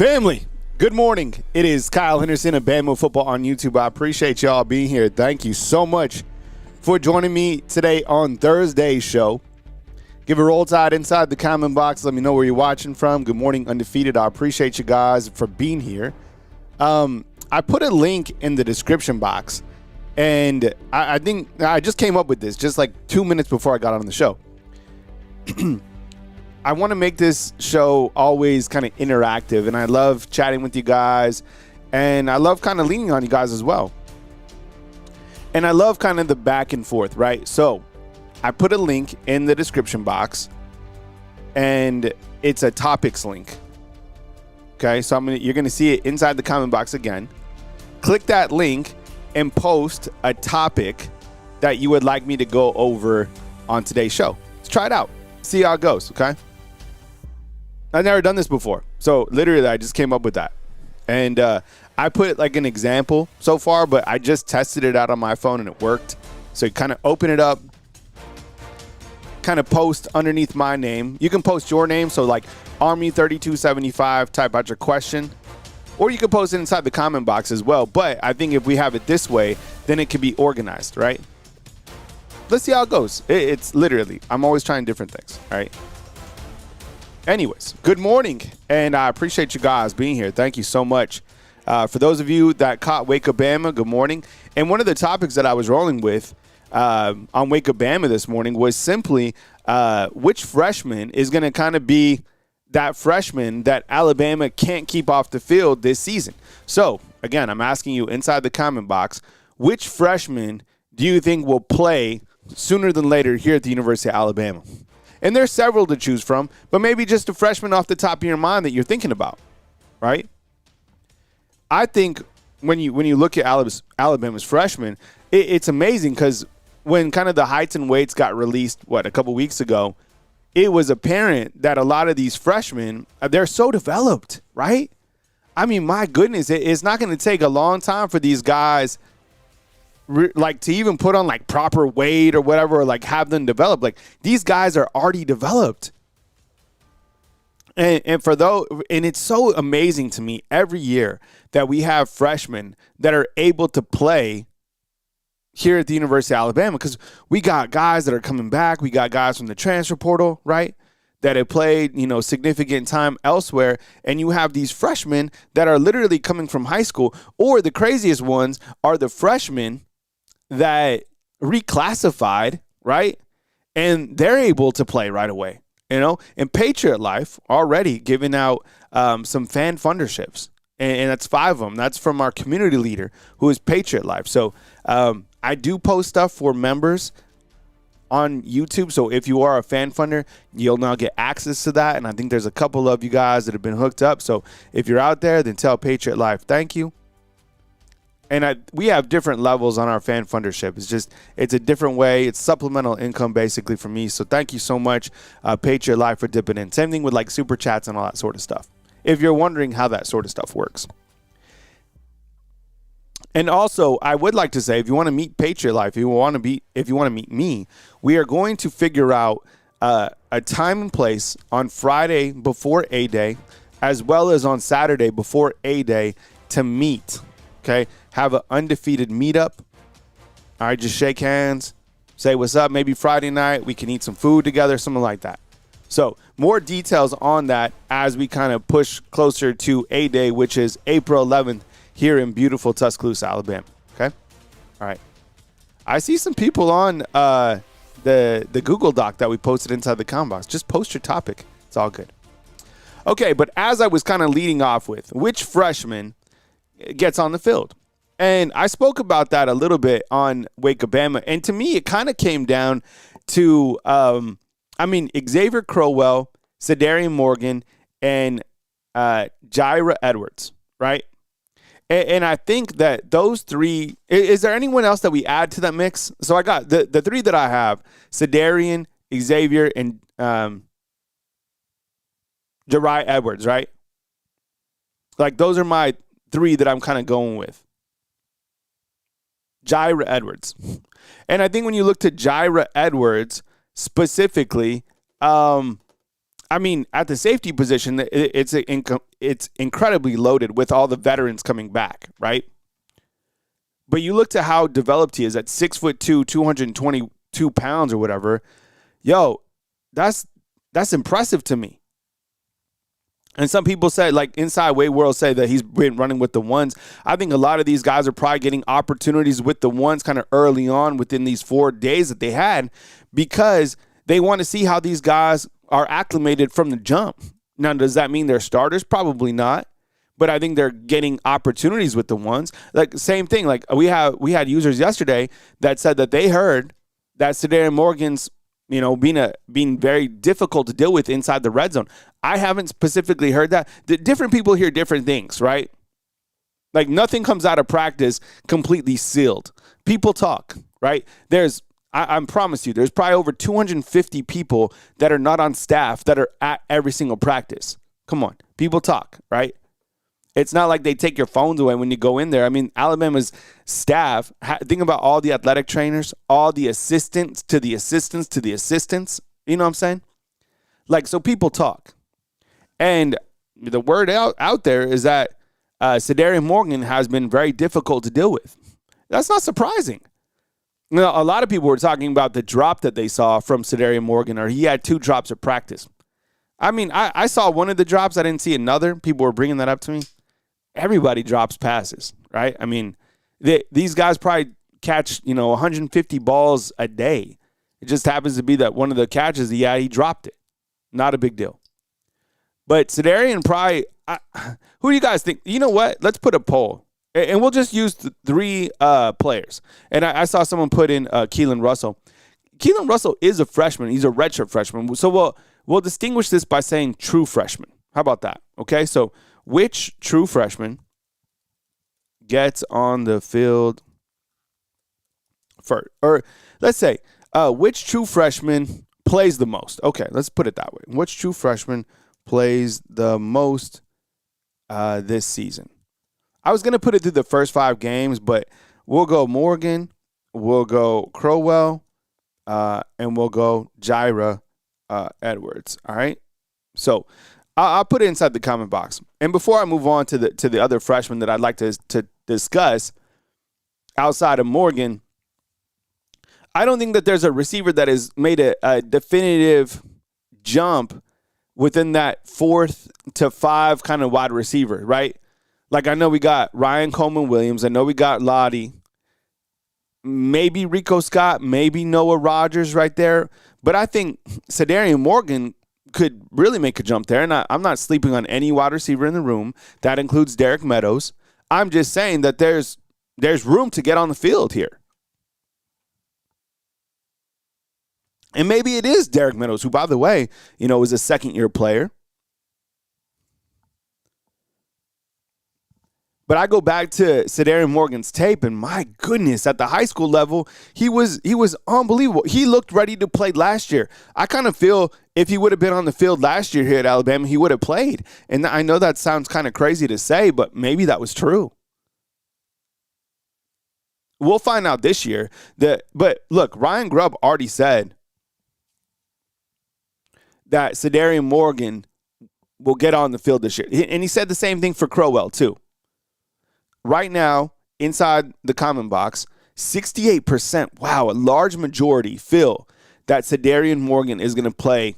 Family, good morning. It is Kyle Henderson of Bama Football on YouTube. I appreciate y'all being here. Thank you so much for joining me today on Thursday's show. Give a roll tide inside the comment box. Let me know where you're watching from. Good morning, Undefeated. I appreciate you guys for being here. I put a link in the description box, and I think I just came up with this just like 2 minutes before I got on the show. I want to make this show always kind of interactive, and I love chatting with you guys, and I love kind of leaning on you guys as well. And I love kind of the back and forth, right? So I put a link in the description box, and it's a topics link. Okay, so you're going to see it inside the comment box again. Click that link and post a topic that you would like me to go over on today's show. Let's try it out. See how it goes, okay? I've never done this before. So literally I just came up with that. And I put like an example so far, but I just tested it out on my phone and it worked. So you kind of open it up, kind of post underneath my name. You can post your name. So like Army3275, type out your question. Or you can post it inside the comment box as well. But I think if we have it this way, then it can be organized, right? Let's see how it goes. It's literally, I'm always trying different things, all right? Anyways, good morning, and I appreciate you guys being here. Thank you so much. For those of you that caught Wake Up Bama, good morning. And one of the topics that I was rolling with on Wake Up Bama this morning was simply which freshman is going to kind of be that freshman that Alabama can't keep off the field this season. So, again, I'm asking you inside the comment box, which freshman do you think will play sooner than later here at the University of Alabama? And there's several to choose from, but maybe just a freshman off the top of your mind that you're thinking about, right? I think when you look at Alabama's freshmen, it's amazing because when kind of the heights and weights got released, a couple weeks ago, it was apparent that a lot of these freshmen, they're so developed, right? I mean, my goodness, it's not going to take a long time for these guys like to even put on like proper weight or whatever, or like have them develop. Like these guys are already developed. And it's so amazing to me every year that we have freshmen that are able to play here at the University of Alabama, because we got guys that are coming back. We got guys from the transfer portal, right, that have played, significant time elsewhere. And you have these freshmen that are literally coming from high school, or the craziest ones are the freshmen that reclassified, right? And they're able to play right away, And Patriot Life already giving out some fan funderships. And that's 5 of them. That's from our community leader, who is Patriot Life. So I do post stuff for members on YouTube. So if you are a fan funder, you'll now get access to that. And I think there's a couple of you guys that have been hooked up. So if you're out there, then tell Patriot Life thank you. And we have different levels on our fan fundership. It's a different way. It's supplemental income basically for me. So thank you so much, Patriot Life, for dipping in. Same thing with like super chats and all that sort of stuff, if you're wondering how that sort of stuff works. And also, I would like to say, if you want to meet Patriot Life, if you want to meet me, we are going to figure out a time and place on Friday before A-Day, as well as on Saturday before A-Day to meet. Okay, have an undefeated meetup. All right, just shake hands, say what's up. Maybe Friday night we can eat some food together, something like that. So more details on that as we kind of push closer to A-Day, which is April 11th here in beautiful Tuscaloosa, Alabama. Okay, all right. I see some people on the Google Doc that we posted inside the comment box. Just post your topic. It's all good. Okay, but as I was kind of leading off with, which freshman gets on the field? And I spoke about that a little bit on Wake Up Bama. And to me, it kind of came down to, Xavier Crowell, Cedarian Morgan, and Jaira Edwards, right? And I think that those three, is there anyone else that we add to that mix? So I got the three that I have, Cedarian, Xavier, and Jaira Edwards, right? Like those are my 3 that I'm kind of going with. Jaira Edwards. And I think when you look to Jaira Edwards specifically, I mean, at the safety position, it's incredibly loaded with all the veterans coming back, right? But you look to how developed he is at 6'2", 222 pounds or whatever. Yo, that's impressive to me. And some people say, like Inside Weight World say that he's been running with the ones. I think a lot of these guys are probably getting opportunities with the ones kind of early on within these 4 days that they had because they want to see how these guys are acclimated from the jump. Now, does that mean they're starters? Probably not. But I think they're getting opportunities with the ones. Like same thing. Like we had users yesterday that said that they heard that Sedarian Morgan's being very difficult to deal with inside the red zone. I haven't specifically heard that. The different people hear different things, right? Like nothing comes out of practice completely sealed. People talk, right? I promise you, there's probably over 250 people that are not on staff that are at every single practice. Come on, people talk, right? It's not like they take your phones away when you go in there. I mean, Alabama's staff, think about all the athletic trainers, all the assistants to the assistants to the assistants. You know what I'm saying? Like, so people talk. And the word out there is that Sedarian Morgan has been very difficult to deal with. That's not surprising. A lot of people were talking about the drop that they saw from Sedarian Morgan, or he had 2 drops at practice. I mean, I saw one of the drops. I didn't see another. People were bringing that up to me. Everybody drops passes, right? I mean, these guys probably catch, 150 balls a day. It just happens to be that one of the catches, he dropped it. Not a big deal. But Sedarian probably, who do you guys think? You know what? Let's put a poll. And we'll just use 3 players. And I saw someone put in Keelan Russell. Keelan Russell is a freshman. He's a redshirt freshman. So we'll distinguish this by saying true freshman. How about that? Okay, so which true freshman gets on the field first? Or let's say, which true freshman plays the most? Okay, let's put it that way. Which true freshman plays the most this season? I was going to put it through the first 5 games, but we'll go Morgan, we'll go Crowell, and we'll go Jaira Edwards. All right? So I'll put it inside the comment box. And before I move on to the other freshmen that I'd like to discuss outside of Morgan, I don't think that there's a receiver that has made a definitive jump within that 4th to 5 kind of wide receiver, right? Like I know we got Ryan Coleman-Williams. I know we got Lottie. Maybe Rico Scott, maybe Noah Rogers right there. But I think Sedarian Morgan could really make a jump there. And I'm not sleeping on any wide receiver in the room. That includes Derek Meadows. I'm just saying that there's room to get on the field here. And maybe it is Derek Meadows, who, by the way, is a second-year player. But I go back to Sedarian Morgan's tape, and my goodness, at the high school level, he was unbelievable. He looked ready to play last year. I kind of feel if he would have been on the field last year here at Alabama, he would have played. And I know that sounds kind of crazy to say, but maybe that was true. We'll find out this year. But look, Ryan Grubb already said that Sedarian Morgan will get on the field this year. And he said the same thing for Crowell, too. Right now, inside the comment box, 68%, wow, a large majority feel that Sedarian Morgan is going to play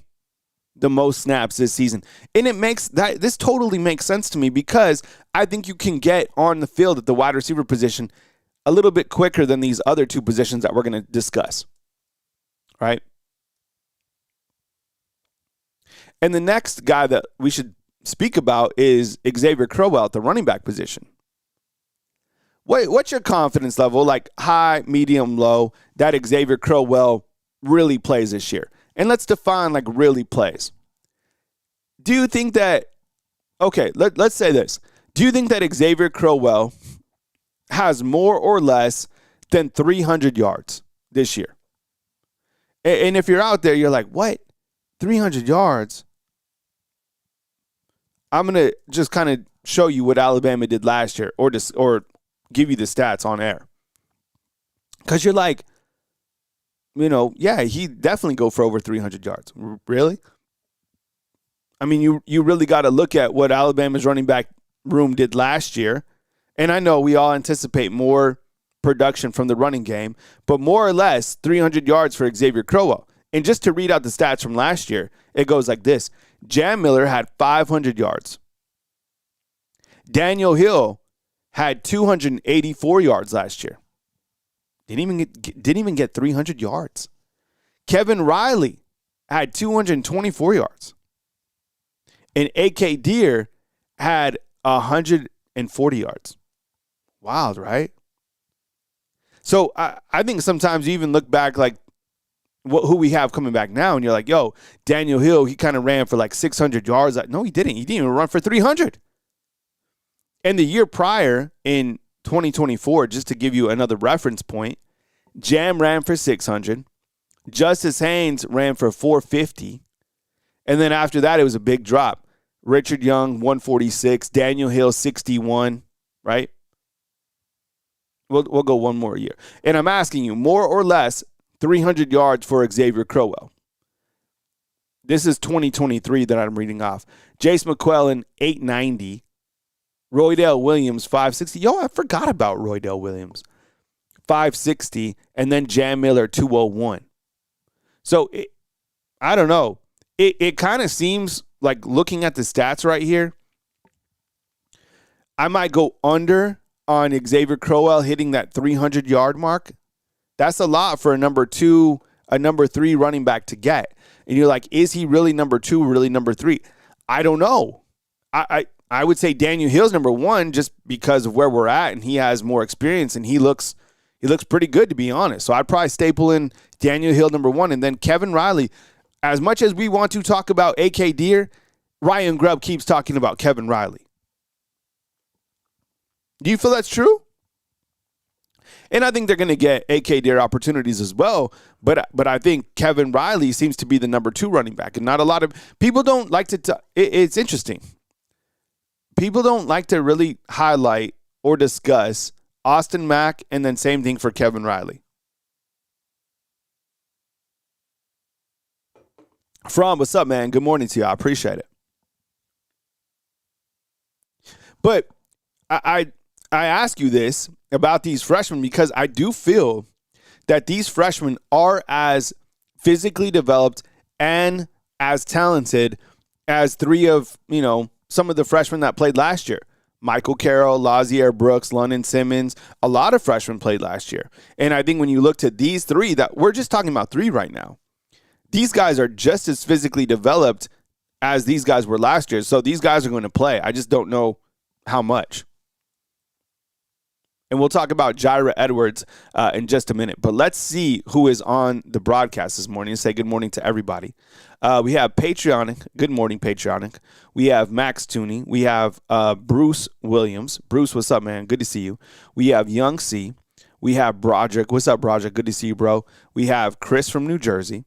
the most snaps this season. And this totally makes sense to me because I think you can get on the field at the wide receiver position a little bit quicker than these other 2 positions that we're going to discuss. Right? And the next guy that we should speak about is Xavier Crowell at the running back position. What's your confidence level, like high, medium, low, that Xavier Crowell really plays this year? And let's define like really plays. Do you think that, okay, let's say this. Do you think that Xavier Crowell has more or less than 300 yards this year? And if you're out there, you're like, what? 300 yards? I'm going to just kind of show you what Alabama did last year or give you the stats on air. Because you're like, yeah, he definitely go for over 300 yards. Really? I mean, you really got to look at what Alabama's running back room did last year. And I know we all anticipate more production from the running game, but more or less 300 yards for Xavier Crowell. And just to read out the stats from last year, it goes like this. Jam Miller had 500 yards. Daniel Hill had 284 yards last year. Didn't even get 300 yards. Kevin Riley had 224 yards. And A.K. Deere had 140 yards. Wild, right? So I think sometimes you even look back like who we have coming back now, and you're like, yo, Daniel Hill, he kind of ran for like 600 yards. No, he didn't. He didn't even run for 300. And the year prior, in 2024, just to give you another reference point, Jam ran for 600. Justice Haynes ran for 450. And then after that, it was a big drop. Richard Young, 146. Daniel Hill, 61, right? We'll go one more year. And I'm asking you, more or less, 300 yards for Xavier Crowell. This is 2023 that I'm reading off. Jace McClellan, 890. Roydell Williams, 560. Yo, I forgot about Roydell Williams. 560. And then Jam Miller, 201. So, I don't know. It kind of seems like, looking at the stats right here, I might go under on Xavier Crowell hitting that 300-yard mark. That's a lot for a number 3 running back to get. And you're like, is he really number 2, really number 3? I don't know. I would say Daniel Hill's number 1 just because of where we're at, and he has more experience, and he looks pretty good, to be honest. So I'd probably staple in Daniel Hill number 1, and then Kevin Riley. As much as we want to talk about A.K. Deere, Ryan Grubb keeps talking about Kevin Riley. Do you feel that's true? And I think they're going to get A.K. Deere opportunities as well. But I think Kevin Riley seems to be the number 2 running back. And not a lot of people don't like to it's interesting. People don't like to really highlight or discuss Austin Mack, and then same thing for Kevin Riley. From, what's up, man? Good morning to you. I appreciate it. But I ask you this about these freshmen because I do feel that these freshmen are as physically developed and as talented as 3 of, some of the freshmen that played last year. Michael Carroll, Lazier Brooks, London Simmons, a lot of freshmen played last year. And I think when you look to these 3, that we're just talking about 3 right now, these guys are just as physically developed as these guys were last year. So these guys are going to play. I just don't know how much. And we'll talk about Jaira Edwards in just a minute. But let's see who is on the broadcast this morning and say good morning to everybody. We have Patreonic. Good morning, Patreonic. We have Max Tooney. We have Bruce Williams. Bruce, what's up, man? Good to see you. We have Young C. We have Broderick. What's up, Broderick? Good to see you, bro. We have Chris from New Jersey.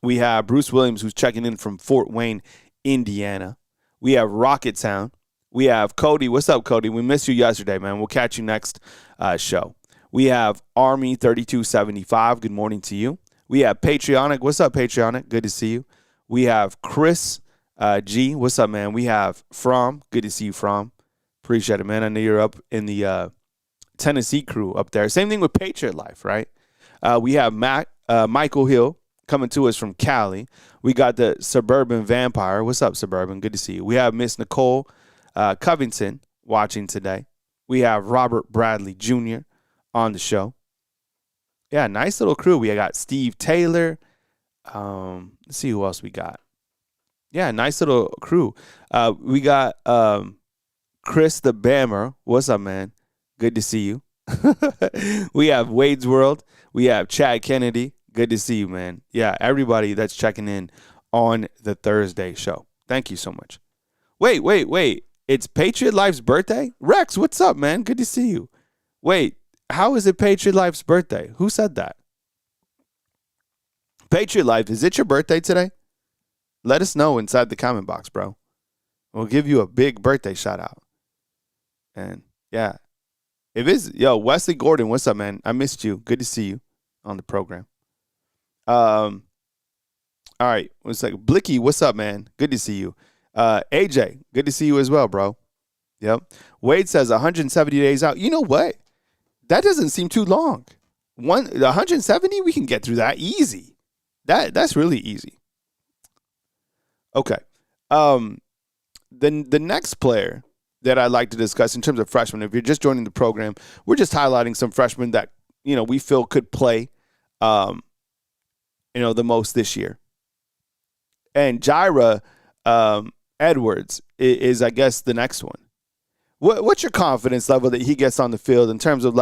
We have Bruce Williams, who's checking in from Fort Wayne, Indiana. We have Rocket Sound. We have Cody. What's up, Cody? We missed you yesterday, man. We'll catch you next show. We have Army 3275. Good morning to you. We have Patreonic. What's up, Patreonic? Good to see you. We have Chris G. What's up, man? We have From. Good to see you, From. Appreciate it, man. I know you're up in the Tennessee crew up there. Same thing with Patriot Life, right? We have Michael Hill coming to us from Cali. We got the Suburban Vampire. What's up, Suburban? Good to see you. We have Miss Nicole Covington watching today. We have Robert Bradley Jr. on the show. Yeah, nice little crew. We got Steve Taylor. Let's see who else we got. Yeah, nice little crew. We got Chris the Bammer. What's up, man? Good to see you. We have Wade's World. We have Chad Kennedy. Good to see you, man. Yeah, everybody that's checking in on the Thursday show. Thank you so much. Wait. It's Patriot Life's birthday? Rex, what's up, man? Good to see you. Wait, how is it Patriot Life's birthday? Who said that? Patriot Life, is it your birthday today? Let us know inside the comment box, bro. We'll give you a big birthday shout out. And yeah, if it's, Wesley Gordon, what's up, man? I missed you. Good to see you on the program. All right. It's like Blicky, what's up, man? Good to see you. AJ, good to see you as well, bro. Yep. Wade says 170 days out. You know what? That doesn't seem too long. 170, we can get through that easy. That's really easy. Okay. The next player that I'd like to discuss in terms of freshmen, if you're just joining the program, we're just highlighting some freshmen that, we feel could play, the most this year. And Jaira Edwards is, I guess, the next one. What's your confidence level that he gets on the field in terms of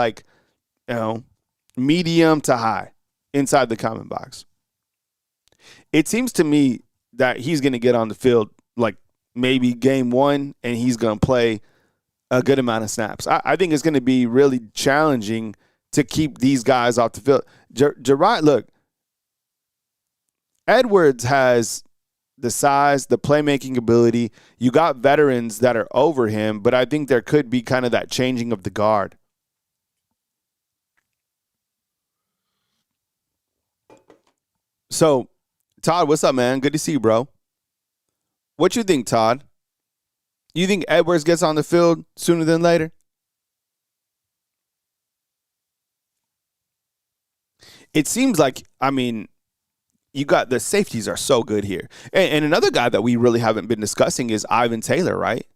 medium to high inside the comment box? It seems to me that he's going to get on the field maybe game one, and he's going to play a good amount of snaps. I think it's going to be really challenging to keep these guys off the field. Look, Edwards has the size, the playmaking ability. You got veterans that are over him, but I think there could be kind of that changing of the guard. So, Todd, what's up, man? Good to see you, bro. What you think, Todd? You think Edwards gets on the field sooner than later? It seems like, you got the safeties are so good here. And another guy that we really haven't been discussing is Ivan Taylor, right?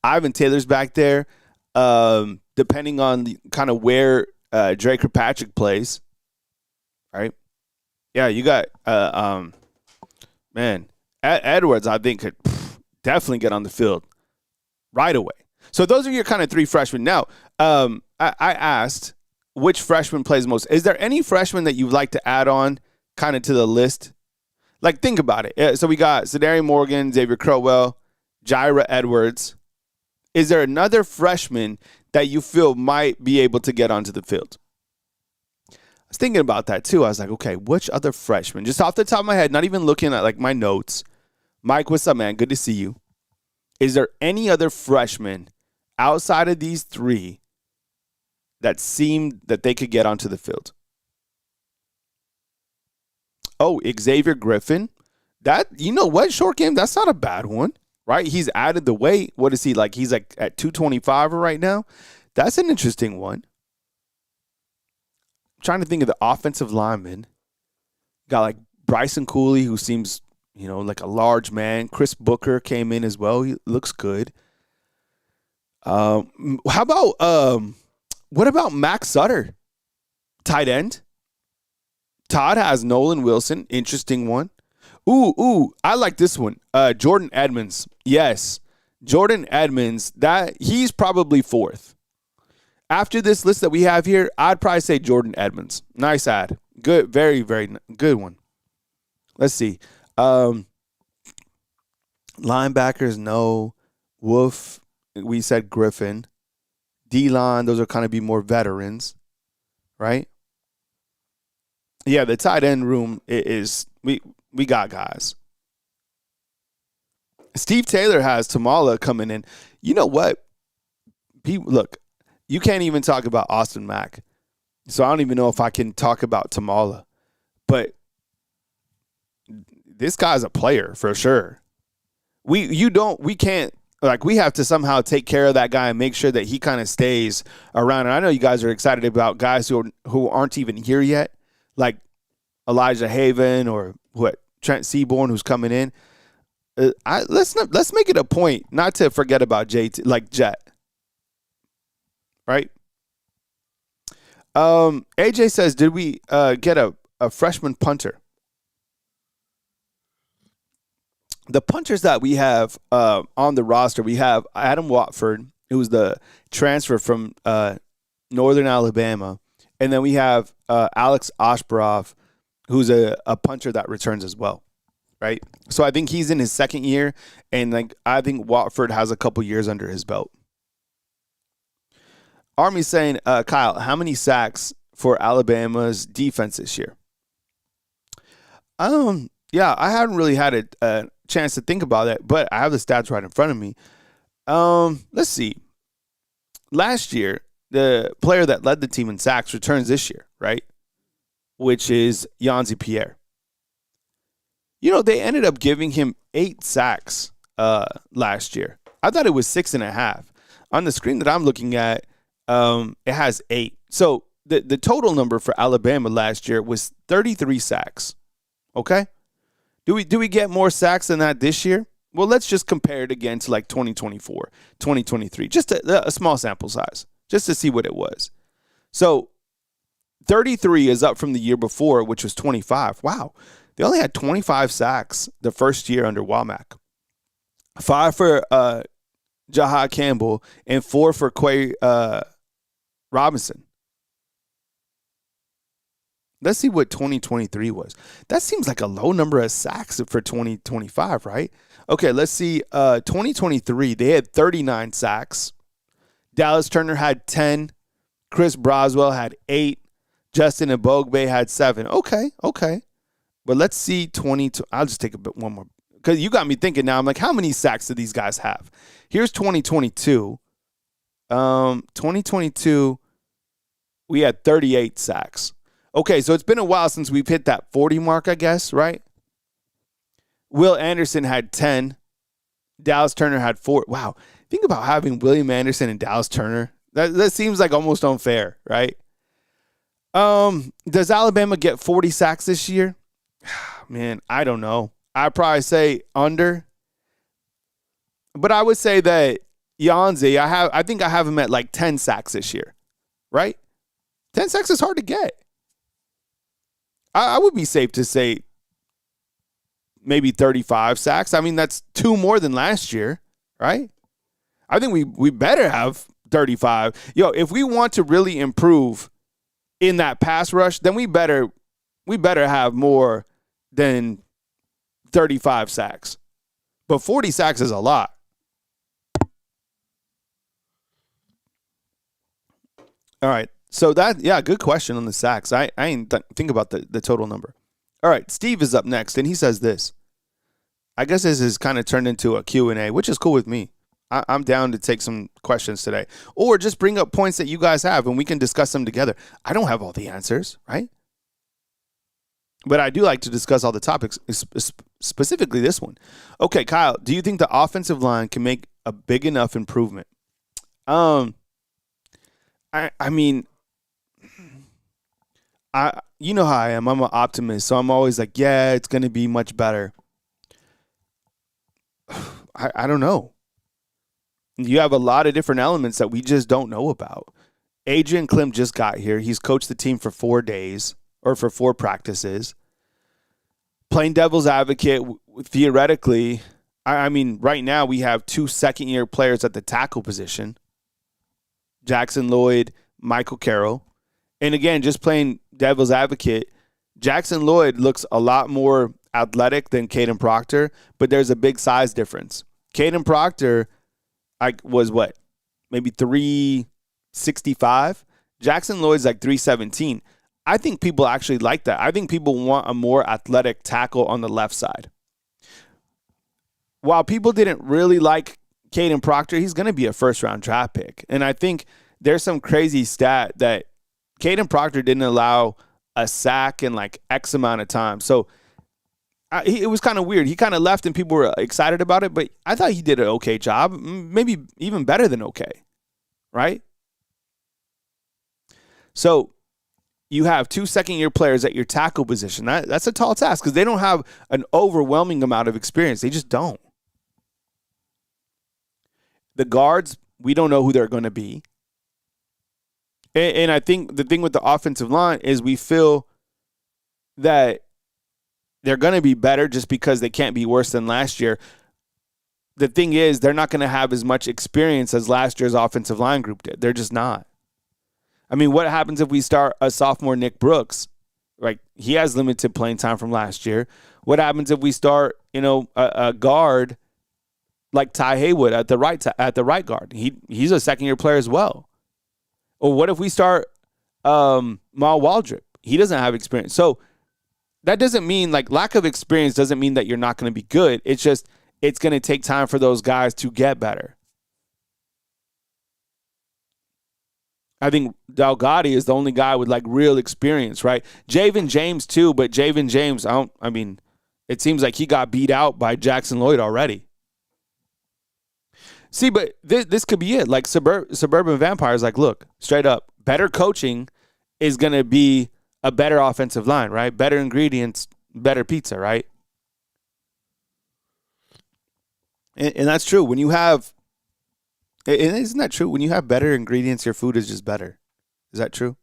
Ivan Taylor's back there, depending on the kind of where Drake Kirkpatrick plays, right? Yeah, you got, Edwards, I think, could definitely get on the field right away. So those are your kind of three freshmen. Now, I asked which freshman plays most. Is there any freshman that you'd like to add on kind of to the list? Think about it. So we got Zadarian Morgan, Xavier Crowell, Jaira Edwards. Is there another freshman that you feel might be able to get onto the field? I was thinking about that too. I was like, okay, which other freshman? Just off the top of my head, not even looking at my notes. Mike, what's up, man? Good to see you. Is there any other freshman outside of these three that seemed that they could get onto the field? Oh, Xavier Griffin. That, short game, that's not a bad one, right? He's added the weight. What is he like? He's at 225 right now. That's an interesting one. I'm trying to think of the offensive linemen. Got Bryson Cooley, who seems, like a large man. Chris Booker came in as well. He looks good. What about Max Sutter? Tight end. Todd has Nolan Wilson. Interesting one. Ooh, I like this one. Jordan Edmonds. Yes. Jordan Edmonds, he's probably fourth. After this list that we have here, I'd probably say Jordan Edmonds. Nice ad. Good, very, very good one. Let's see. Linebackers, no. Wolf, we said Griffin. D-line, those are kind of be more veterans, right? Yeah, the tight end room is we got guys. Steve Taylor has Tamala coming in. You know what? Look, you can't even talk about Austin Mack. So I don't even know if I can talk about Tamala. But this guy's a player for sure. We have to somehow take care of that guy and make sure that he kind of stays around. And I know you guys are excited about guys who aren't even here yet, like Elijah Haven or Trent Seaborn, who's coming in. Let's make it a point not to forget about Jet, right? AJ says, did we get a freshman punter? The punters that we have on the roster, we have Adam Watford, who was the transfer from Northern Alabama. And then we have Alex Oshbarov, who's a punter that returns as well, right? So I think he's in his second year, and I think Watford has a couple years under his belt. Army's saying, Kyle, how many sacks for Alabama's defense this year? Yeah, I haven't really had a chance to think about it, but I have the stats right in front of me. Let's see. Last year, the player that led the team in sacks returns this year, right? Which is Yanzi Pierre. They ended up giving him 8 sacks last year. I thought it was 6.5. On the screen that I'm looking at, it has 8. So the total number for Alabama last year was 33 sacks. Okay? Do we get more sacks than that this year? Well, let's just compare it again to like 2024, 2023. Just a small sample size, just to see what it was. So 33 is up from the year before, which was 25. Wow. They only had 25 sacks the first year under Womack. 5 for Jahad Campbell and 4 for Quay Robinson. Let's see what 2023 was. That seems like a low number of sacks for 2025, right? Okay, let's see. 2023, they had 39 sacks. Dallas Turner had 10. Chris Broswell had 8. Justin Ebogbe had 7. Okay. But let's see 22. I'll just take one more. Because you got me thinking now. I'm like, how many sacks do these guys have? Here's 2022. 2022, we had 38 sacks. Okay, so it's been a while since we've hit that 40 mark, I guess, right? Will Anderson had 10. Dallas Turner had 4. Wow. Think about having William Anderson and Dallas Turner. That seems like almost unfair, right? Does Alabama get 40 sacks this year? Man, I don't know. I'd probably say under. But I would say that Yanzi, I think I have him at like 10 sacks this year, right? 10 sacks is hard to get. I would be safe to say maybe 35 sacks. I mean, that's 2 more than last year, right? I think we better have 35. If we want to really improve in that pass rush, then we better have more than 35 sacks. But 40 sacks is a lot. All right. So good question on the sacks. I didn't think about the total number. All right, Steve is up next, and he says this. I guess this is kind of turned into a Q&A, which is cool with me. I'm down to take some questions today. Or just bring up points that you guys have, and we can discuss them together. I don't have all the answers, right? But I do like to discuss all the topics, specifically this one. Okay, Kyle, do you think the offensive line can make a big enough improvement? I mean, you know how I am. I'm an optimist, so I'm always like, yeah, it's going to be much better. I don't know. You have a lot of different elements that we just don't know about. Adrian Klim just got here. He's coached the team for 4 days or for 4 practices. Playing devil's advocate, theoretically, I mean, right now we have 2 second-year players at the tackle position. Jackson Lloyd, Michael Carroll. And again, just playing devil's advocate, Jackson Lloyd looks a lot more athletic than Caden Proctor, but there's a big size difference. Caden Proctor was what? Maybe 365? Jackson Lloyd's like 317. I think people actually like that. I think people want a more athletic tackle on the left side. While people didn't really like Caden Proctor, he's going to be a first-round draft pick. And I think there's some crazy stat that Caden Proctor didn't allow a sack in like X amount of time. So it was kind of weird. He kind of left and people were excited about it, but I thought he did an okay job, maybe even better than okay, right? So you have 2 second-year players at your tackle position. That's a tall task because they don't have an overwhelming amount of experience. They just don't. The guards, we don't know who they're going to be. And I think the thing with the offensive line is we feel that they're going to be better just because they can't be worse than last year. The thing is, they're not going to have as much experience as last year's offensive line group did. They're just not. I mean, what happens if we start a sophomore Nick Brooks? Like, he has limited playing time from last year. What happens if we start, a guard like Ty Haywood at the right guard? He's a second-year player as well. Or what if we start Mal Waldrop? He doesn't have experience. So that doesn't mean, like, lack of experience doesn't mean that you're not going to be good. It's just it's going to take time for those guys to get better. I think Delgado is the only guy with, like, real experience, right? Javen James, too, but Javen James, It seems like he got beat out by Jackson Lloyd already. See, but this could be it. Like Suburban Vampires, like, look, straight up, better coaching is going to be a better offensive line, right? Better ingredients, better pizza, right? And that's true. When you have, and isn't that true? When you have better ingredients, your food is just better. Is that true?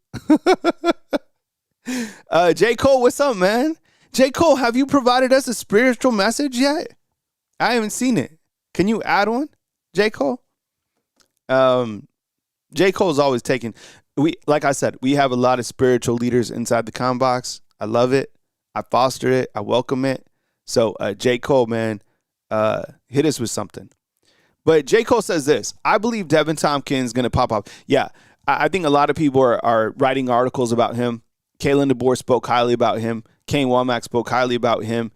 J. Cole, what's up, man? J. Cole, have you provided us a spiritual message yet? I haven't seen it. Can you add one, J. Cole? J. Cole's always taking. Like I said, we have a lot of spiritual leaders inside the Combox. I love it. I foster it. I welcome it. So, J. Cole, man, hit us with something. But J. Cole says this: I believe Devin Tompkins is going to pop up. Yeah, I think a lot of people are writing articles about him. Kalen DeBoer spoke highly about him. Kane Womack spoke highly about him.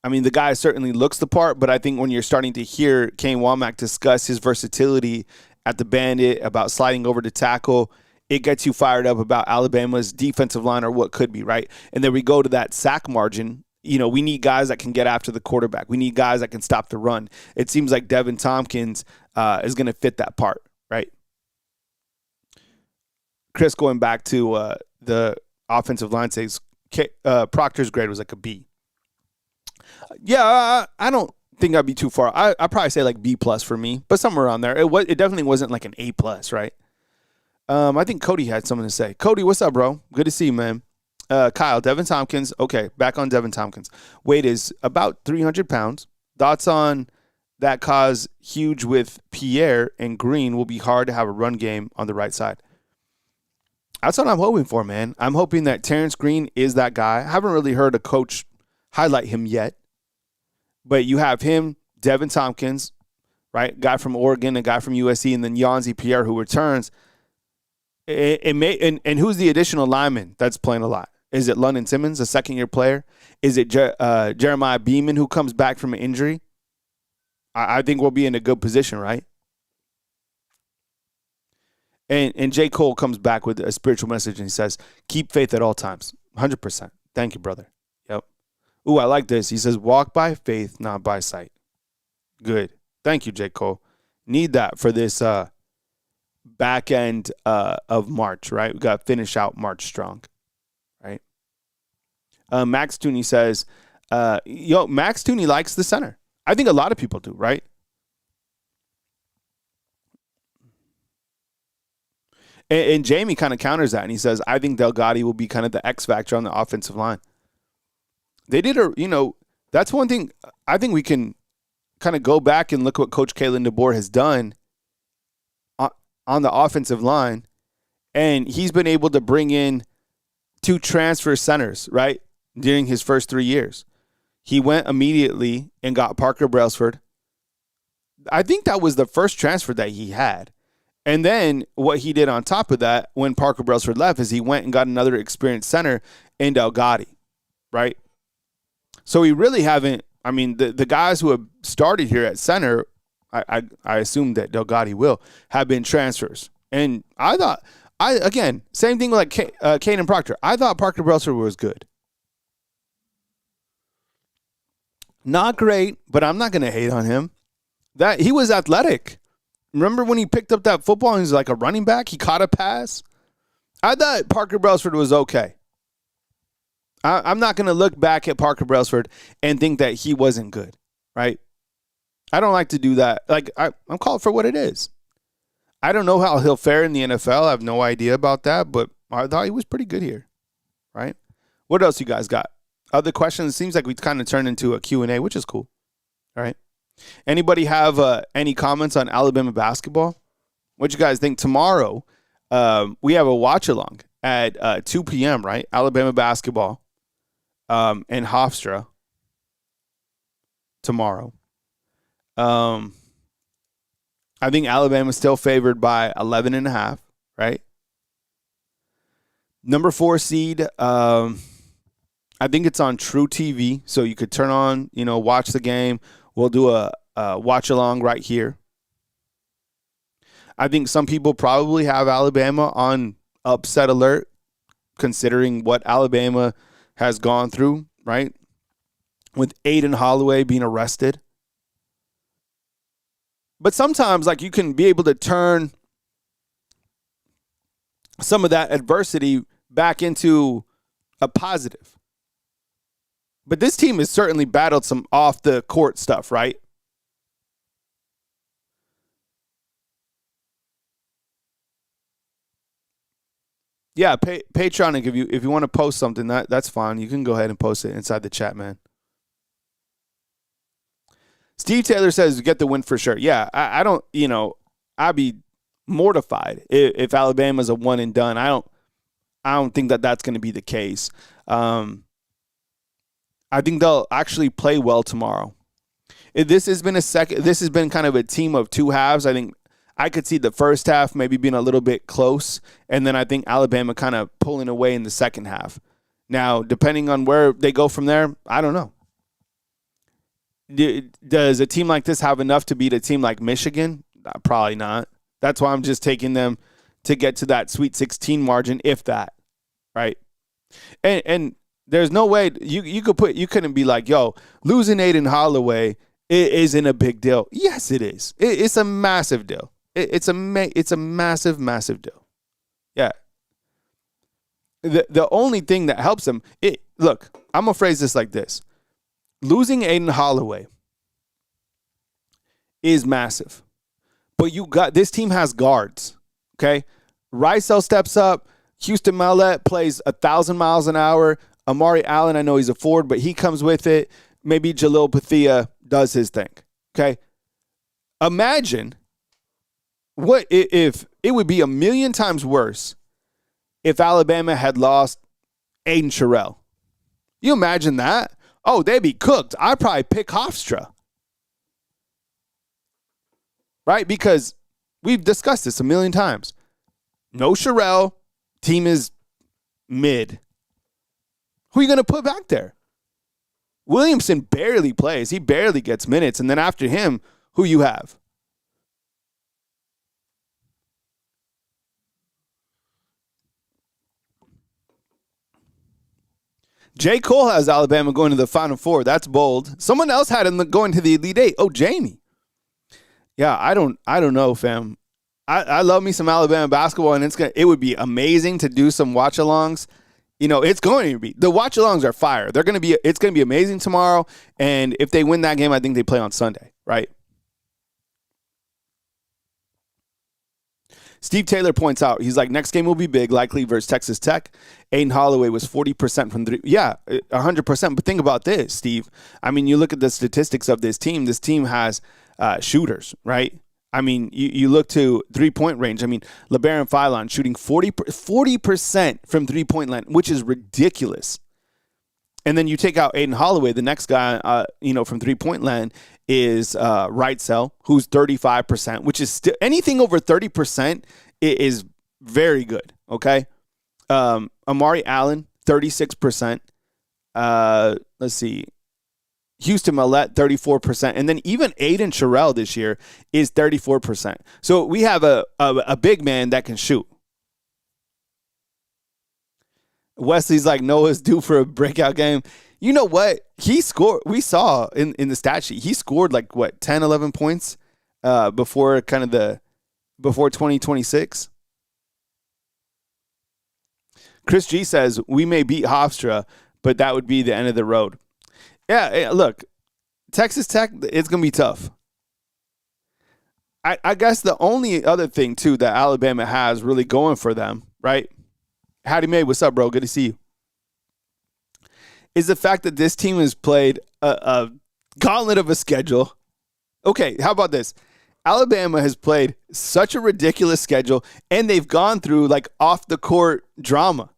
I mean, the guy certainly looks the part, but I think when you're starting to hear Kane Womack discuss his versatility at the Bandit, about sliding over to tackle, it gets you fired up about Alabama's defensive line, or what could be, right? And then we go to that sack margin. You know, we need guys that can get after the quarterback. We need guys that can stop the run. It seems like Devin Tompkins is going to fit that part, right? Chris, going back to the offensive line, says Proctor's grade was like a B. Yeah, I don't think I'd be too far. I'd probably say like B plus for me, but somewhere around there. It definitely wasn't like an A plus, right? I think Cody had something to say. Cody, what's up, bro? Good to see you, man. Kyle, Devin Tompkins. Okay, back on Devin Tompkins. Weight is about 300 pounds. Thoughts on that cause huge with Pierre and Green will be hard to have a run game on the right side. That's what I'm hoping for, man. I'm hoping that Terrence Green is that guy. I haven't really heard a coach highlight him yet. But you have him, Devin Tompkins, right? Guy from Oregon, a guy from USC, and then Yanzi Pierre, who returns. And who's the additional lineman that's playing a lot? Is it London Simmons, a second-year player? Is it Jeremiah Beeman, who comes back from an injury? I think we'll be in a good position, right? And J. Cole comes back with a spiritual message, and he says, keep faith at all times. 100%. Thank you, brother. Yep. Ooh, I like this. He says, walk by faith, not by sight. Good. Thank you, J. Cole. Need that for this back end of March, right? We got to finish out March strong, right? Max Tooney says, Max Tooney likes the center. I think a lot of people do, right? And Jamie kind of counters that, and he says, I think Delgado will be kind of the X factor on the offensive line. They did that's one thing. I think we can kind of go back and look what Coach Kalen DeBoer has done on the offensive line, and he's been able to bring in 2 transfer centers, right, during his first 3 years. He went immediately and got Parker Brailsford. I think that was the first transfer that he had. And then what he did on top of that when Parker Brailsford left is he went and got another experienced center in Delgado, right? So we really haven't, I mean, the guys who have started here at center, I assume that Delgado will, have been transfers. And I thought, again, same thing with like Caden Proctor. I thought Parker Brailsford was good. Not great, but I'm not going to hate on him. That he was athletic. Remember when he picked up that football and he was like a running back? He caught a pass. I thought Parker Brailsford was okay. I'm not going to look back at Parker Brailsford and think that he wasn't good, right? I don't like to do that. Like, I'm called for what it is. I don't know how he'll fare in the NFL. I have no idea about that, but I thought he was pretty good here, right? What else you guys got? Other questions? It seems like we kind of turned into a Q&A, which is cool. All right. Anybody have any comments on Alabama basketball? What you guys think? Tomorrow, we have a watch-along at 2 p.m., right? Alabama basketball and Hofstra tomorrow. I think Alabama's still favored by 11.5, right? Number 4 seed, I think it's on True TV, so you could turn on, watch the game. We'll do a watch-along right here. I think some people probably have Alabama on upset alert, considering what Alabama has gone through, right? with Aiden Holloway being arrested. But sometimes, like, you can be able to turn some of that adversity back into a positive. But this team has certainly battled some off the court stuff, right? Yeah, Patreon, if you want to post something, that's fine. You can go ahead and post it inside the chat, man. Steve Taylor says get the win for sure. Yeah, I don't, I'd be mortified if Alabama's a one and done. I don't think that's going to be the case. I think they'll actually play well tomorrow. This has been kind of a team of two halves. I think I could see the first half maybe being a little bit close, and then I think Alabama kind of pulling away in the second half. Now, depending on where they go from there, I don't know. Does a team like this have enough to beat a team like Michigan? Probably not. That's why I'm just taking them to get to that Sweet 16 margin, if that, right? And there's no way you couldn't be like, yo, losing Aiden Holloway isn't a big deal. Yes, it is. It's a massive deal. It's a massive, massive deal. Yeah. The only thing that helps them, look, I'm gonna phrase this like this: losing Aiden Holloway is massive, but this team has guards. Okay, Rysel steps up. Houston Mallette plays 1,000 miles an hour. Amari Allen, I know he's a forward, but he comes with it. Maybe Jalil Bethia does his thing. Okay, imagine what if it would be a million times worse if Alabama had lost Aiden Sherrill. You imagine that? Oh, they'd be cooked. I'd probably pick Hofstra. Right? Because we've discussed this a million times. No Sherrill. Team is mid. Who are you going to put back there? Williamson barely plays. He barely gets minutes. And then after him, who you have? J. Cole has Alabama going to the Final Four. That's bold. Someone else had him going to the Elite Eight. Oh, Jamie. Yeah, I don't know, fam. I love me some Alabama basketball, and it would be amazing to do some watch-alongs. It's going to be. The watch-alongs are fire. It's going to be amazing tomorrow, and if they win that game, I think they play on Sunday, right? Steve Taylor points out, he's like, next game will be big, likely versus Texas Tech. Aiden Holloway was 40% from three. Yeah, 100%. But think about this, Steve. I mean, you look at the statistics of this team. This team has shooters, right? I mean, you look to three-point range. I mean, LeBaron Philon shooting 40% from three-point line, which is ridiculous. And then you take out Aiden Holloway, the next guy, from three-point land is Wrightsell, who's 35%, which is still anything over 30% is very good. Okay, Amari Allen, 36%. Let's see, Houston Mallette, 34%, and then even Aiden Sherrill this year is 34%. So we have a big man that can shoot. Wesley's like, Noah's due for a breakout game. You know what? He scored. We saw in the stat sheet, he scored 10, 11 points before 2026. Chris G says, we may beat Hofstra, but that would be the end of the road. Yeah, look, Texas Tech, it's going to be tough. I guess the only other thing, too, that Alabama has really going for them, right? Howdy May, what's up, bro? Good to see you. Is the fact that this team has played a gauntlet of a schedule. Okay, how about this? Alabama has played such a ridiculous schedule, and they've gone through off-the-court drama,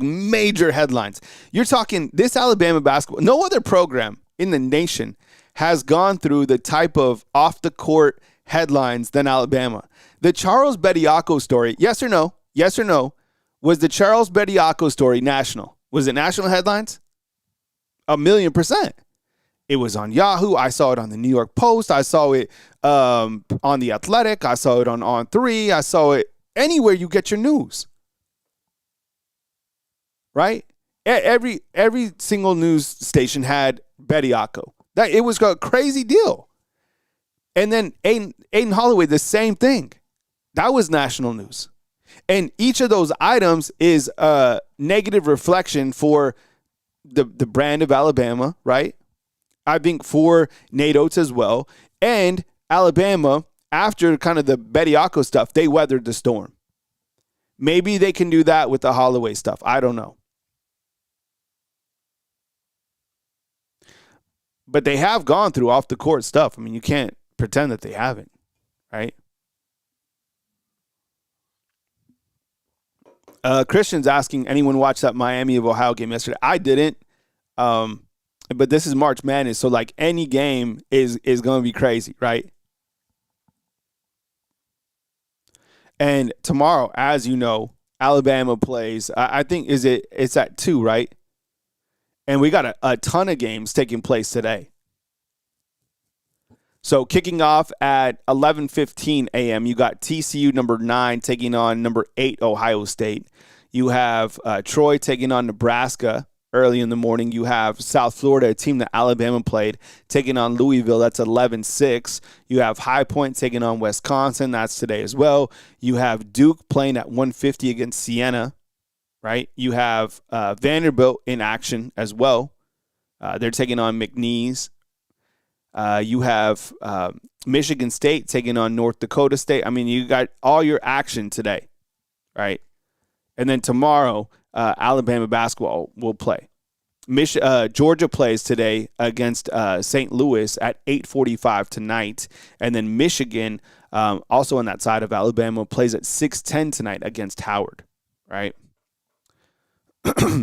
major headlines. You're talking this Alabama basketball. No other program in the nation has gone through the type of off-the-court headlines than Alabama. The Charles Bediako story, yes or no? Yes or no? Was the Charles Bediako story national? Was it national headlines? 1,000,000%. It was on Yahoo. I saw it on the New York Post. I saw it on The Athletic. I saw it on On3. I saw it anywhere you get your news. Right? Every single news station had Bediako. That it was a crazy deal. And then Aiden Holloway, the same thing. That was national news. And each of those items is a negative reflection for the brand of Alabama, right? I think for Nate Oates as well. And Alabama, after kind of the Bediako stuff, they weathered the storm. Maybe they can do that with the Holloway stuff. I don't know. But they have gone through off the court stuff. I mean, you can't pretend that they haven't, right? Christian's asking, anyone watch that Miami of Ohio game yesterday? I didn't. But this is March Madness, so like any game is going to be crazy, right? And tomorrow, as you know, Alabama plays. I think it's at 2, right? And we got a ton of games taking place today. So kicking off at 11:15 a.m., you got TCU number 9 taking on number 8 Ohio State. You have Troy taking on Nebraska early in the morning. You have South Florida, a team that Alabama played, taking on Louisville. That's 11-6. You have High Point taking on Wisconsin. That's today as well. You have Duke playing at 1:50 against Siena, right? You have Vanderbilt in action as well. They're taking on McNeese. You have Michigan State taking on North Dakota State. I mean, you got all your action today, right? And then tomorrow, Alabama basketball will play. Georgia plays today against St. Louis at 8:45 tonight. And then Michigan, also on that side of Alabama, plays at 6:10 tonight against Howard, right?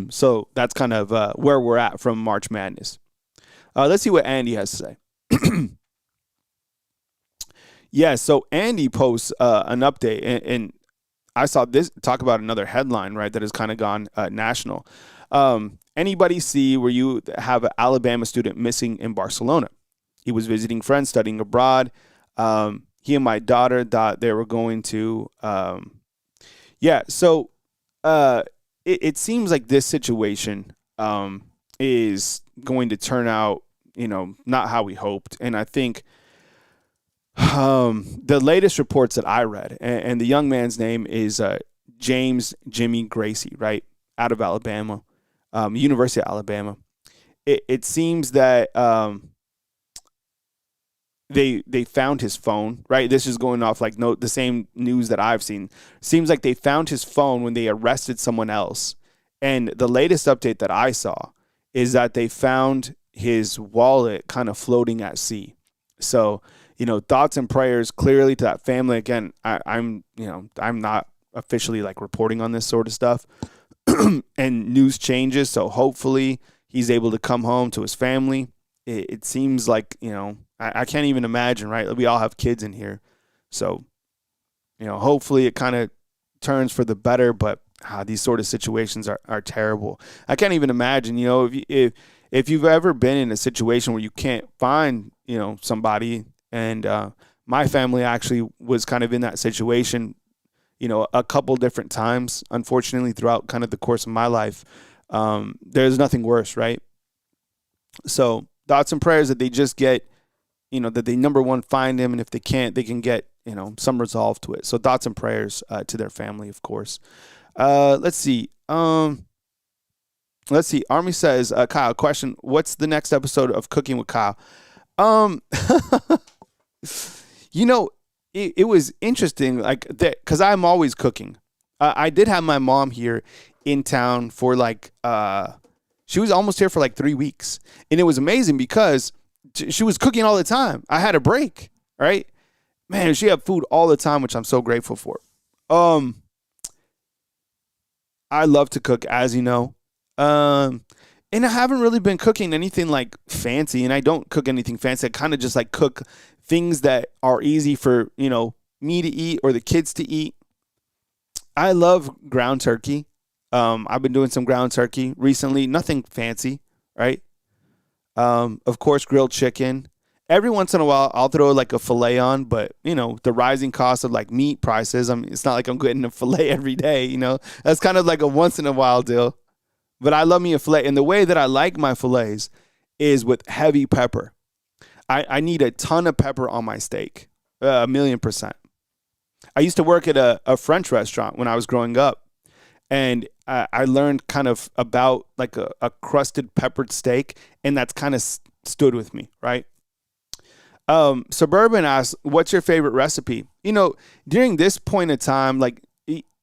So that's kind of where we're at from March Madness. Let's see what Andy has to say. Yeah, so Andy posts an update, and I saw this talk about another headline, right, that has kind of gone national. Anybody see where you have an Alabama student missing in Barcelona? He was visiting friends, studying abroad. He and my daughter thought they were going to it seems like this situation is going to turn out, not how we hoped. And I think the latest reports that I read, and the young man's name is James Jimmy Gracie, right, out of Alabama, University of Alabama. It seems that they found his phone, right? This is going off like the same news that I've seen. Seems like they found his phone when they arrested someone else. And the latest update that I saw is that they found his wallet kind of floating at sea. So, thoughts and prayers clearly to that family. Again, I'm not officially like reporting on this sort of stuff and news changes. So hopefully he's able to come home to his family. It seems like, I can't even imagine, right? We all have kids in here. So, hopefully it kind of turns for the better, but these sort of situations are terrible. I can't even imagine, if you've ever been in a situation where you can't find, somebody, and my family actually was kind of in that situation, a couple different times, unfortunately, throughout kind of the course of my life. There's nothing worse, right? So thoughts and prayers that they just get, that they, number one, find him, and if they can't, they can get, some resolve to it. So thoughts and prayers to their family, of course. Let's see. Army says, Kyle, question, what's the next episode of Cooking with Kyle? It was interesting, like that, because I'm always cooking. I did have my mom here in town for she was almost here for 3 weeks. And it was amazing because she was cooking all the time. I had a break, right? Man, she had food all the time, which I'm so grateful for. I love to cook, as you know. And I haven't really been cooking anything fancy, and I don't cook anything fancy. I kind of just cook things that are easy for, me to eat or the kids to eat. I love ground turkey. I've been doing some ground turkey recently. Nothing fancy, right? Of course, grilled chicken. Every once in a while, I'll throw a filet on, but, the rising cost of meat prices, it's not like I'm getting a filet every day, That's kind of a once in a while deal. But I love me a filet. And the way that I like my filets is with heavy pepper. I need a ton of pepper on my steak, 1,000,000%. I used to work at a French restaurant when I was growing up. And I learned kind of about like a crusted peppered steak. And that's kind of stood with me, right? Suburban asks, what's your favorite recipe? During this point of time, like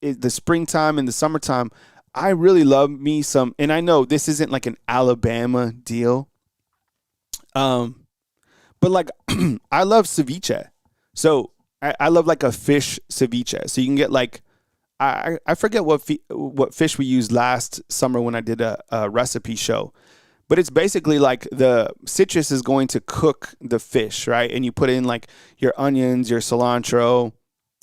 the springtime and the summertime, I really love me some, and I know this isn't like an Alabama deal. But like, I love ceviche. So I love like a fish ceviche. So you can get like, I forget what fish we used last summer when I did a recipe show. But it's basically like the citrus is going to cook the fish, right? And you put in like your onions, your cilantro,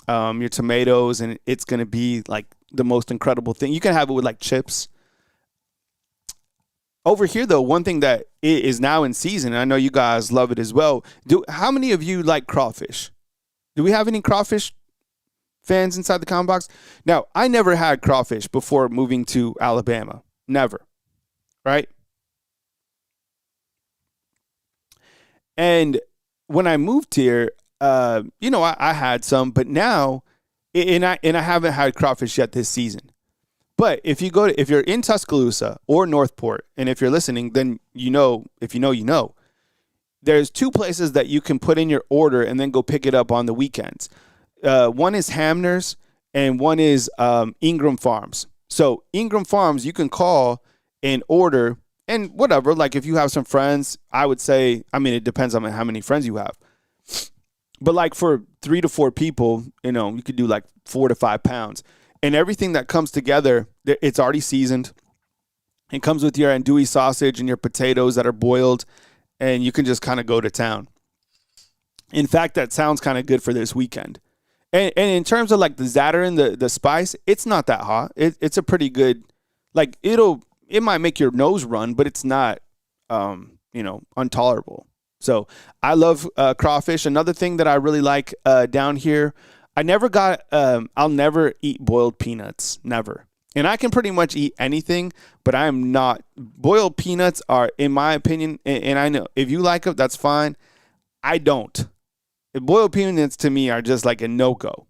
your tomatoes, and it's going to be like the most incredible thing. You can have it with like chips. Over here, though, one thing that is now in season, and I know you guys love it as well. How many of you like crawfish? Do we have any crawfish fans inside the comment box? Now, I never had crawfish before moving to Alabama. Never, right? And when I moved here, I had some, but now, and I haven't had crawfish yet this season. But if you're in Tuscaloosa or Northport, and if you're listening, then if you know, there's two places that you can put in your order and then go pick it up on the weekends. One is Hamner's and one is Ingram Farms. So Ingram Farms, you can call and order. And whatever, like if you have some friends, I would say, it depends on how many friends you have. But like for 3 to 4 people, you could do like 4 to 5 pounds. And everything that comes together, it's already seasoned. It comes with your andouille sausage and your potatoes that are boiled. And you can just kind of go to town. In fact, that sounds kind of good for this weekend. And in terms of like the za'atar, the spice, it's not that hot. It's a pretty good, like it might make your nose run, but it's not, intolerable. So I love crawfish. Another thing that I really like down here, I'll never eat boiled peanuts, never. And I can pretty much eat anything, but I am not. Boiled peanuts are, in my opinion, and I know if you like them, that's fine. I don't. Boiled peanuts to me are just like a no-go.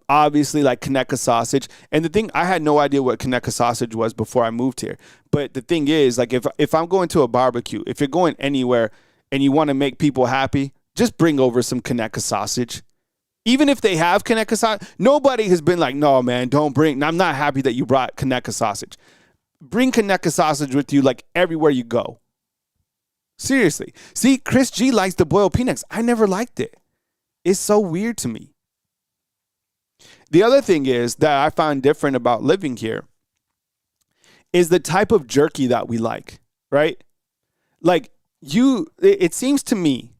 Obviously like Kaneka sausage. And the thing, I had no idea what Kaneka sausage was before I moved here. But the thing is, like if I'm going to a barbecue, if you're going anywhere and you want to make people happy, just bring over some Kaneka sausage. Even if they have Kaneka sausage, nobody has been like, no, man, don't bring. I'm not happy that you brought Kaneka sausage. Bring Kaneka sausage with you like everywhere you go. Seriously. See, Chris G likes the boiled peanuts. I never liked it. It's so weird to me. The other thing is that I find different about living here is the type of jerky that we like, right? Like it seems to me,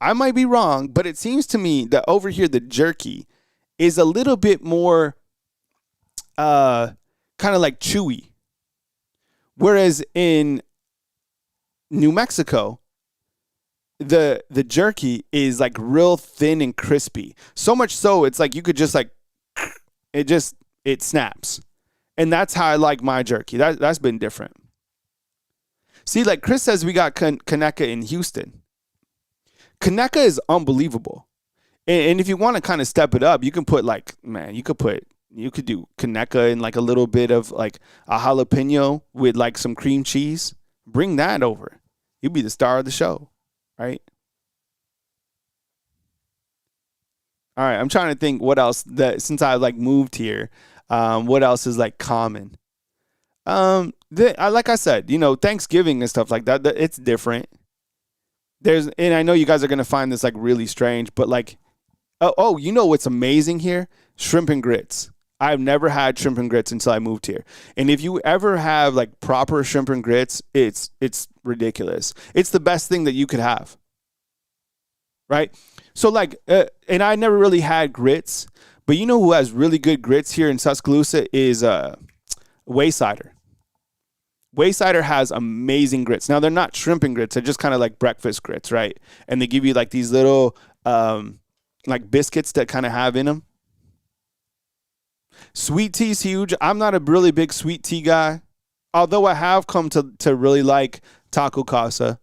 I might be wrong, but it seems to me that over here, the jerky is a little bit more kind of like chewy. Whereas in New Mexico, the jerky is like real thin and crispy. So much so, it's like you could just like, it snaps. And that's how I like my jerky. That's been different. See, like Chris says, we got Kaneka in Houston. Kaneka is unbelievable. And if you want to kind of step it up, you can put like, man, you could do Kaneka and like a little bit of like a jalapeno with like some cream cheese. Bring that over. You'll be the star of the show, right? All right, I'm trying to think what else that since I like moved here, what else is like common? Like I said, Thanksgiving and stuff like that, it's different. And I know you guys are gonna find this like really strange, but like, what's amazing here? Shrimp and grits. I've never had shrimp and grits until I moved here. And if you ever have like proper shrimp and grits, it's ridiculous. It's the best thing that you could have. Right? So like, and I never really had grits, but you know who has really good grits here in Tuscaloosa is Waysider. Waysider has amazing grits. Now they're not shrimp and grits; they're just kind of like breakfast grits, right? And they give you like these little like biscuits that kind of have in them. Sweet tea's huge. I'm not a really big sweet tea guy, although I have come to really like Taco Casa,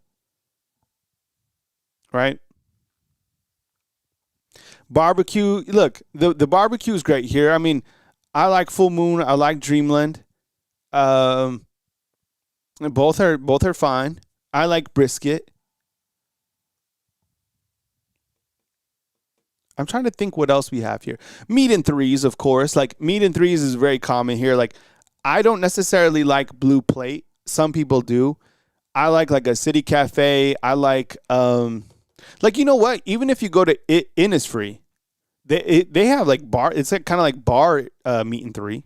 right? Barbecue. Look, the barbecue is great here. I mean, I like Full Moon. I like Dreamland. Um, both are fine. I like brisket. I'm trying to think what else we have here. Meat and threes, of course. Like meat and threes is very common here. Like I don't necessarily like Blue Plate. Some people do. I like a City Cafe. I like you know what? Even if you go to Innisfree, they have like bar. It's like kind of like bar meat and three.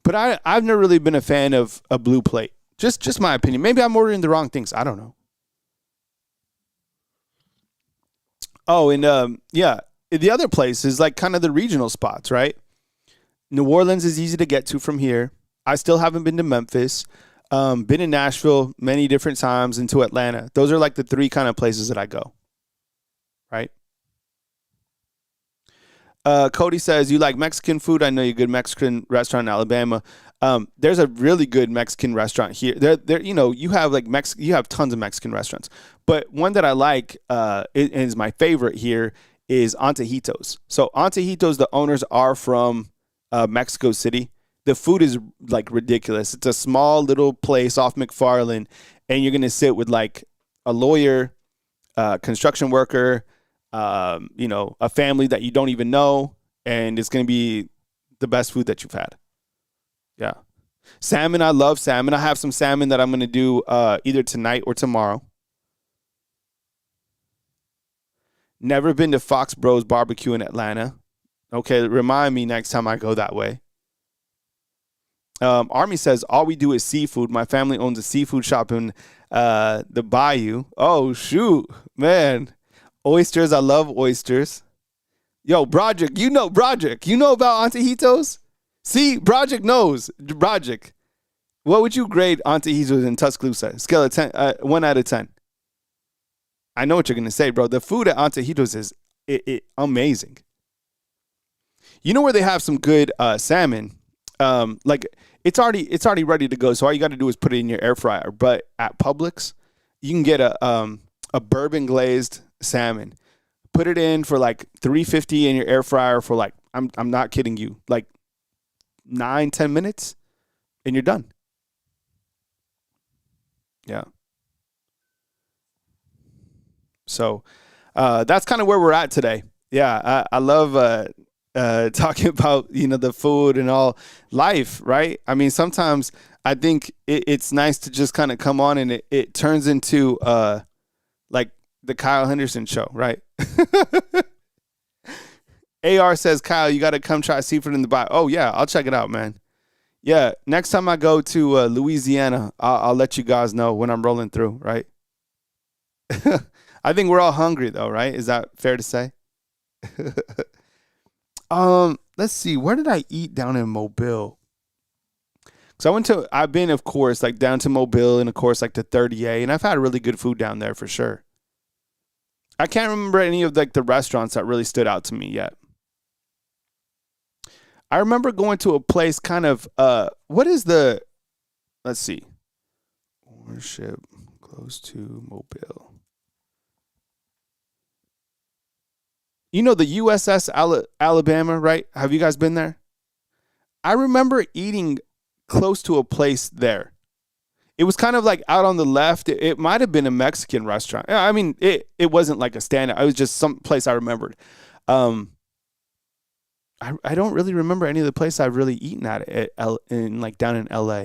But I've never really been a fan of a Blue Plate. Just my opinion. Maybe I'm ordering the wrong things. I don't know. Oh, and yeah, the other place is like kind of the regional spots, right? New Orleans is easy to get to from here. I still haven't been to Memphis. Been in Nashville many different times, and to Atlanta. Those are like the three kind of places that I go, right? Cody says, you like Mexican food? I know you're a good Mexican restaurant in Alabama. There's a really good Mexican restaurant here. You have like you have tons of Mexican restaurants, but one that I like, is my favorite here is Antojitos. So Antojitos, the owners are from Mexico City. The food is like ridiculous. It's a small little place off McFarland, and you're gonna sit with like a lawyer, construction worker, a family that you don't even know, and it's gonna be the best food that you've had. Yeah. Salmon, I love salmon. I have some salmon that I'm going to do either tonight or tomorrow. Never been to Fox Bros Barbecue in Atlanta. Okay, remind me next time I go that way. Army says, all we do is seafood. My family owns a seafood shop in the Bayou. Oh, shoot. Man. Oysters, I love oysters. Yo, Broderick, you know about Antojitos? See, Broderick knows. Broderick, what would you grade Antojitos in Tuscaloosa? Scale of 10, 1 out of 10. I know what you're going to say, bro. The food at Antojitos is amazing. You know where they have some good salmon? Like it's already ready to go. So all you got to do is put it in your air fryer. But at Publix, you can get a bourbon glazed salmon. Put it in for like $3.50 in your air fryer for like I'm not kidding you, like 9-10 minutes, and you're done. Yeah. So that's kind of where we're at today. Yeah, I love talking about the food and all life, right? I mean, sometimes I think it's nice to just kind of come on and it turns into like the Kyle Henderson show, right? AR says, Kyle, you got to come try seafood in the Bayou. Oh, yeah, I'll check it out, man. Yeah, next time I go to Louisiana, I'll let you guys know when I'm rolling through, right? I think we're all hungry, though, right? Is that fair to say? Let's see. Where did I eat down in Mobile? Because I've been, of course, like down to Mobile and, of course, like to 30A, and I've had really good food down there for sure. I can't remember any of like the restaurants that really stood out to me yet. I remember going to a place kind of, let's see. Worship close to Mobile. You know the USS Alabama, right? Have you guys been there? I remember eating close to a place there. It was kind of like out on the left. It might have been a Mexican restaurant. I mean, it wasn't like a standout. It was just some place I remembered. I don't really remember any of the places I've really eaten at like down in LA.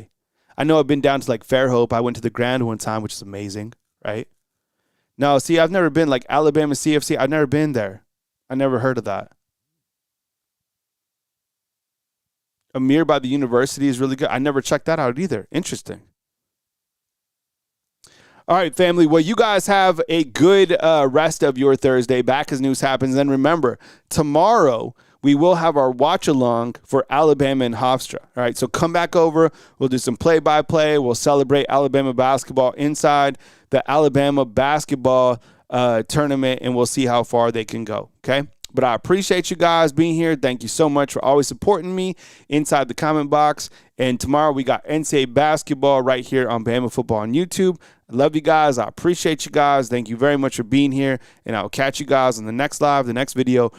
I know I've been down to like Fairhope. I went to the Grand one time, which is amazing, right? No, see, I've never been like Alabama CFC. I've never been there. I never heard of that. Amir by the university is really good. I never checked that out either. Interesting. All right, family. Well, you guys have a good rest of your Thursday. Back as news happens. And remember, tomorrow we will have our watch along for Alabama and Hofstra. All right, so come back over. We'll do some play-by-play. We'll celebrate Alabama basketball inside the Alabama basketball tournament, and we'll see how far they can go. Okay. But I appreciate you guys being here. Thank you so much for always supporting me inside the comment box. And tomorrow we got NCAA basketball right here on Bama Football on YouTube. I love you guys. I appreciate you guys. Thank you very much for being here. And I'll catch you guys on the next live, the next video